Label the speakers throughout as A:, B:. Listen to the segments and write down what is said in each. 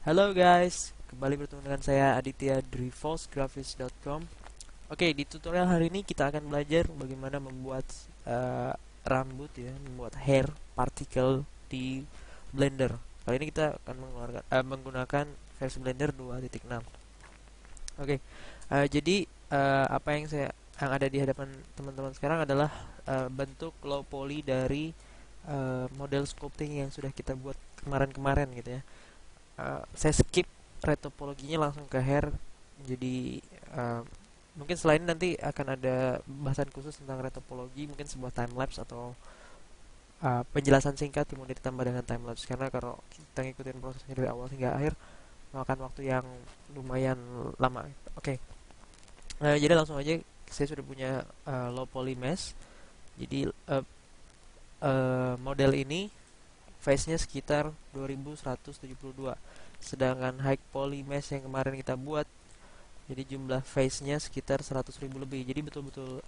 A: Halo guys, kembali bertemu dengan saya Aditya dari falsegraphics.com. Oke, di tutorial hari ini kita akan belajar bagaimana membuat rambut ya, membuat hair particle di Blender. Kali ini kita akan menggunakan versi Blender 2.6. Oke, jadi apa yang ada di hadapan teman-teman sekarang adalah bentuk low poly dari model sculpting yang sudah kita buat kemarin-kemarin gitu ya. Saya skip retopologinya langsung ke hair. Jadi mungkin selain nanti akan ada bahasan khusus tentang retopologi, mungkin sebuah time lapse atau penjelasan singkat kemudian ditambah dengan time lapse, karena kalau kita ngikutin prosesnya dari awal hingga akhir memakan waktu yang lumayan lama. Oke. Jadi langsung aja, saya sudah punya low poly mesh. Jadi model ini face-nya sekitar 2172. Sedangkan high poly mesh yang kemarin kita buat, jadi jumlah face-nya sekitar 100.000 lebih. Jadi betul-betul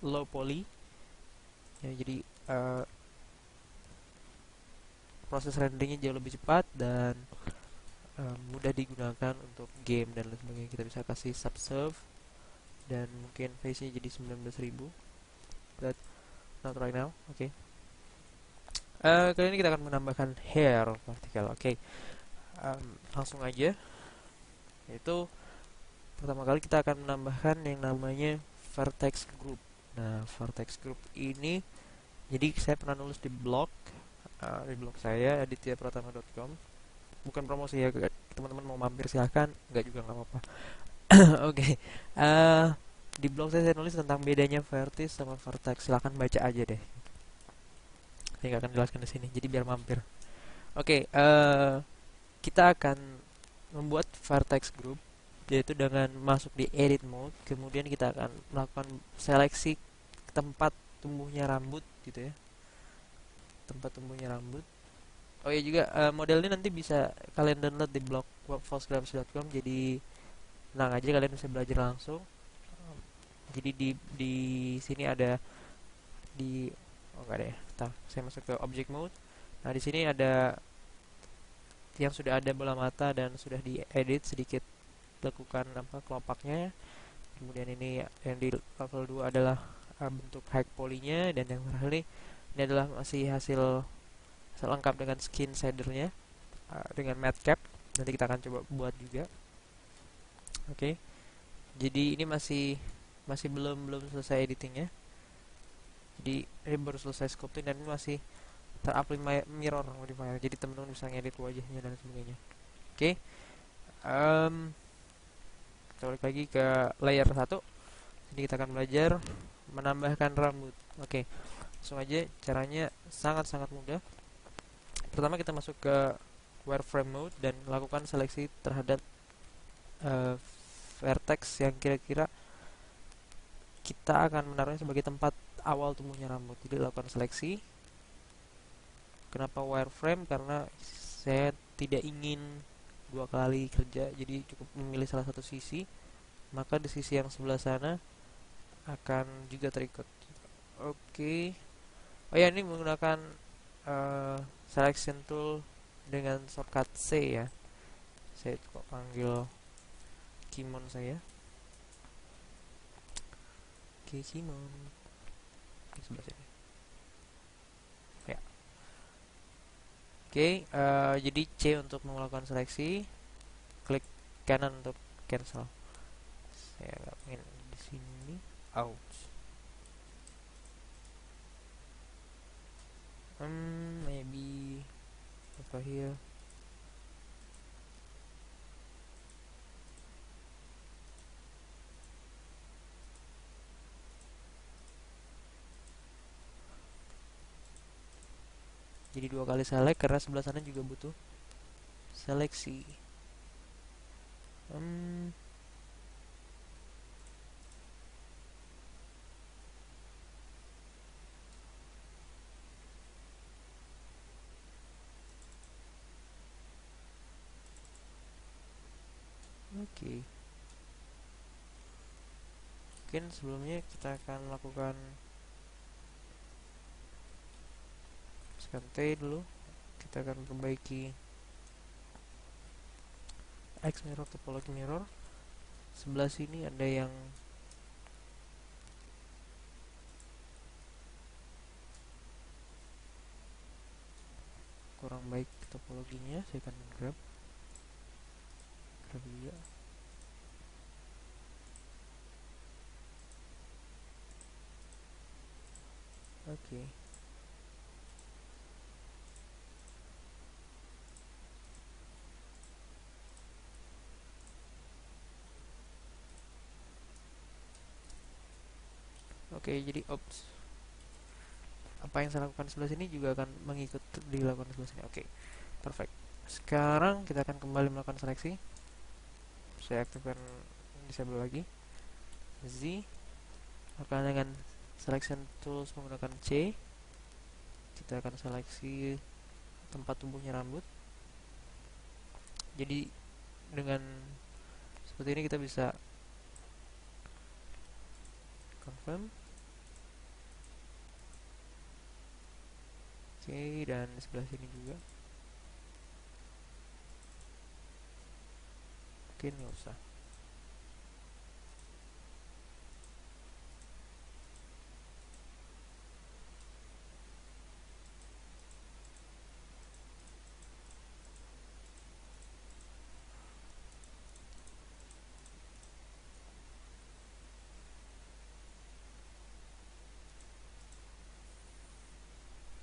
A: low poly. Ya, jadi proses renderingnya jauh lebih cepat dan mudah digunakan untuk game dan lain sebagainya. Kita bisa kasih subsurf dan mungkin face-nya jadi 19.000. But not right now. Oke. Kali ini kita akan menambahkan hair partikel. Oke. Langsung aja. Yaitu pertama kali kita akan menambahkan yang namanya vertex group. Nah, vertex group ini, jadi saya pernah nulis di blog saya adityaPratama.com. Bukan promosi ya, teman-teman mau mampir silahkan, nggak juga nggak apa-apa. Oke. Di blog saya nulis tentang bedanya vertex sama vertex. Silahkan baca aja deh. Saya nggak akan jelaskan di sini, jadi biar mampir. Oke. Kita akan membuat vertex group, yaitu dengan masuk di edit mode, kemudian kita akan melakukan seleksi tempat tumbuhnya rambut gitu ya, tempat tumbuhnya rambut. Oh ya juga, model ini nanti bisa kalian download di blog falsegraphics.com, jadi tenang aja, kalian bisa belajar langsung. Jadi di sini ada di oh enggak ada ya. Ntar, saya masuk ke object mode. Nah, di sini ada yang sudah ada bola mata dan sudah diedit sedikit, lakukan apa kelopaknya. Kemudian ini yang di level 2 adalah bentuk high polynya, dan yang terakhir ini adalah masih hasil lengkap dengan skin shadernya dengan matte cap. Nanti kita akan coba buat juga. Oke. Jadi ini masih masih belum belum selesai editingnya. Jadi ini baru selesai sculpting dan ini masih terapply mirror modifier. Jadi teman-teman bisa ngedit wajahnya dan sebagainya. Oke. Kita balik lagi ke layer 1. Jadi kita akan belajar menambahkan rambut. Oke, langsung aja, caranya sangat-sangat mudah. Pertama kita masuk ke wireframe mode dan lakukan seleksi terhadap uh, vertex yang kira-kira kita akan menaruhnya sebagai tempat awal tumbuhnya rambut. Jadi lakukan seleksi. Kenapa wireframe? Karena saya tidak ingin dua kali kerja, jadi cukup memilih salah satu sisi, maka di sisi yang sebelah sana akan juga terikut. Oke. Oh ya, ini menggunakan selection tool dengan shortcut C ya. Saya kok panggil keyboard saya. Oke, keyboard di sebelah sini. Ya. Oke, jadi C untuk melakukan seleksi, klik kanan untuk cancel. Saya nggak pengen di sini. Out. Maybe over here. Jadi dua kali select karena sebelah sana juga butuh seleksi. Oke. Mungkin sebelumnya kita akan melakukan scan T dulu. Kita akan perbaiki X mirror, topologi mirror. Sebelah sini ada yang kurang baik topologinya, saya akan grab juga. Oke. Oke, jadi apa yang saya lakukan sebelah sini juga akan mengikut dilakukan sebelah sini. Oke, perfect. Sekarang kita akan kembali melakukan seleksi. Saya aktifkan disable lagi. Z, akan dengan selection tools menggunakan C, kita akan seleksi tempat tumbuhnya rambut. Jadi dengan seperti ini kita bisa confirm. Oke, dan sebelah sini juga. Oke, nggak usah.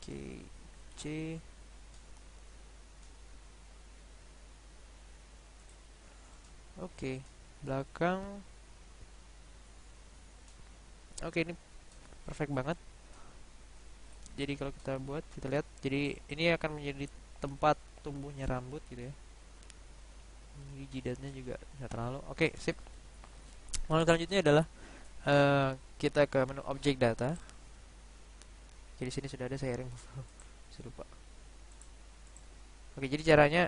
A: Oke, C. Oke, belakang. Oke, ini perfect banget. Jadi kalau kita buat, kita lihat, jadi ini akan menjadi tempat tumbuhnya rambut gitu ya. Ini jidatnya juga nggak terlalu. Oke, sip. Lalu selanjutnya adalah kita ke menu object data. Jadi sini sudah ada, saya remove. Saya lupa. Oke, jadi caranya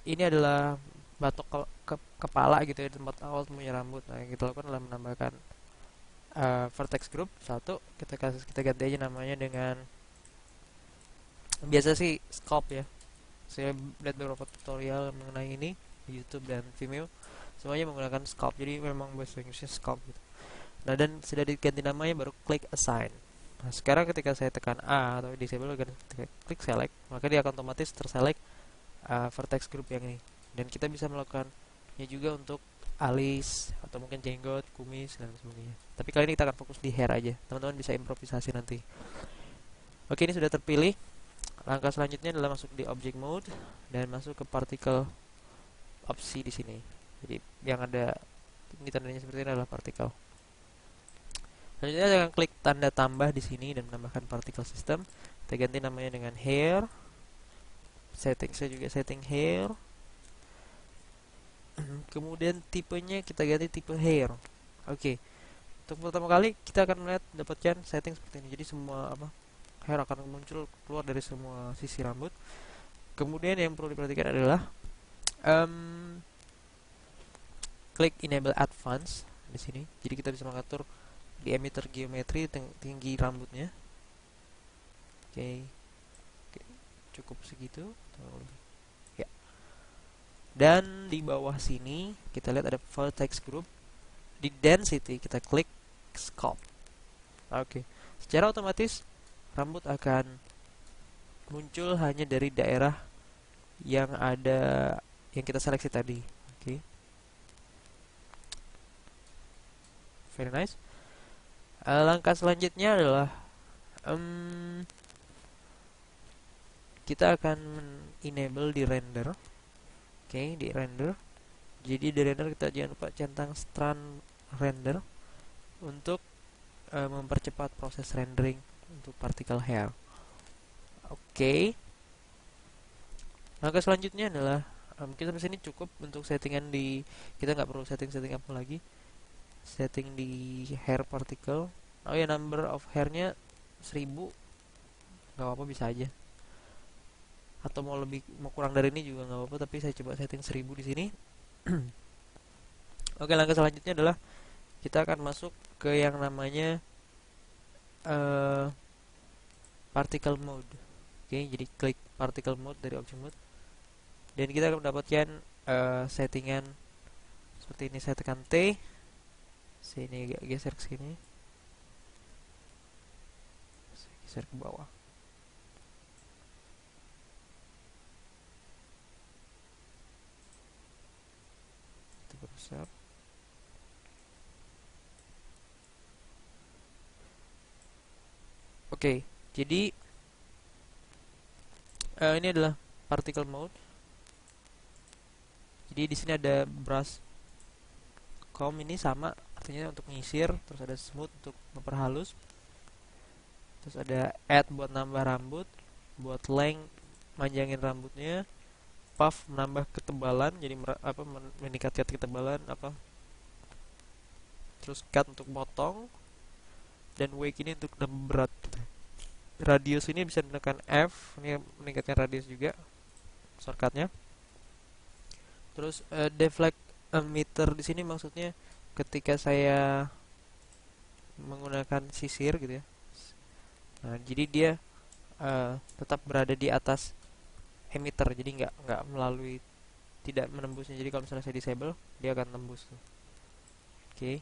A: ini adalah batok kepala gitu ya, tempat awal tumbuhnya rambut. Nah, yang kita lakukan adalah menambahkan vertex group satu, kita ganti aja namanya dengan, biasa sih scope ya. Saya lihat beberapa tutorial mengenai ini di YouTube dan Vimeo, semuanya menggunakan scope. Jadi memang bahasa Inggrisnya scope gitu. Nah, dan sudah diganti namanya, baru klik assign. Nah, sekarang ketika saya tekan A atau disable, klik select, maka dia akan otomatis terselect vertex group yang ini. Dan kita bisa melakukannya juga untuk alis atau mungkin jenggot, kumis dan sebagainya. Tapi kali ini kita akan fokus di hair aja. Teman-teman bisa improvisasi nanti. Oke, ini sudah terpilih. Langkah selanjutnya adalah masuk di object mode dan masuk ke particle opsi di sini. Jadi yang ada ini tandanya seperti ini adalah particle. Selanjutnya saya akan klik tanda tambah di sini dan menambahkan particle system. Kita ganti namanya dengan hair. Setting saya juga setting hair. Kemudian tipenya kita ganti tipe hair. Oke. Untuk pertama kali kita akan melihat dapatkan setting seperti ini. Jadi semua hair akan muncul keluar dari semua sisi rambut. Kemudian yang perlu diperhatikan adalah klik enable advance di sini. Jadi kita bisa mengatur diameter geometri tinggi rambutnya. Oke. Cukup segitu atau lebih. Ya. Dan di bawah sini kita lihat ada vertex group. Di density kita klik scope. Oke. Secara otomatis rambut akan muncul hanya dari daerah yang ada yang kita seleksi tadi. Oke. Very nice. Langkah selanjutnya adalah kita akan enable di render. Oke, di render. Jadi di render kita jangan lupa centang strand render untuk mempercepat proses rendering untuk particle hair. Oke. Langkah selanjutnya adalah mungkin sampai sini cukup untuk settingan di, kita nggak perlu setting apa lagi. Setting di hair particle. Oh ya, number of hairnya 1000, nggak apa-apa, bisa aja. Atau mau kurang dari ini juga nggak apa-apa, tapi saya coba setting 1000 di sini. Oke, langkah selanjutnya adalah kita akan masuk ke yang namanya particle mode. Oke, jadi klik particle mode dari object mode, dan kita akan mendapatkan settingan seperti ini. Saya tekan T, sini agak geser ke sini, saya geser ke bawah. Kita berusaha. Oke, jadi ini adalah particle mode. Jadi di sini ada brush comb, ini sama artinya untuk menyisir, terus ada smooth untuk memperhalus, terus ada add buat nambah rambut, buat length manjangin rambutnya, puff menambah ketebalan, jadi meningkatkan ketebalan terus cut untuk potong, dan wake ini untuk nambah berat. Radius ini bisa menekan F, ini meningkatkan radius juga shortcutnya. Terus deflect meter di sini maksudnya ketika saya menggunakan sisir gitu ya. Nah, jadi dia tetap berada di atas emitter, jadi nggak melalui, tidak menembusnya. Jadi kalau misalnya saya disable, dia akan tembus tuh. Oke.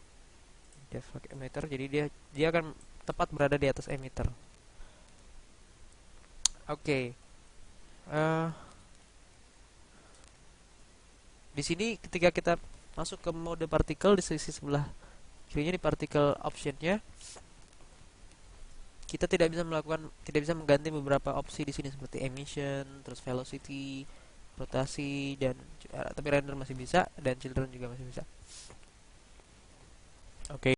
A: Deflect emitter, jadi dia akan tepat berada di atas emitter. Oke. Di sini ketika kita masuk ke mode particle, di sisi sebelah kirinya di particle optionnya, kita tidak bisa mengganti beberapa opsi di sini seperti emission, terus velocity, rotasi, dan tapi render masih bisa, dan children juga masih bisa. Oke.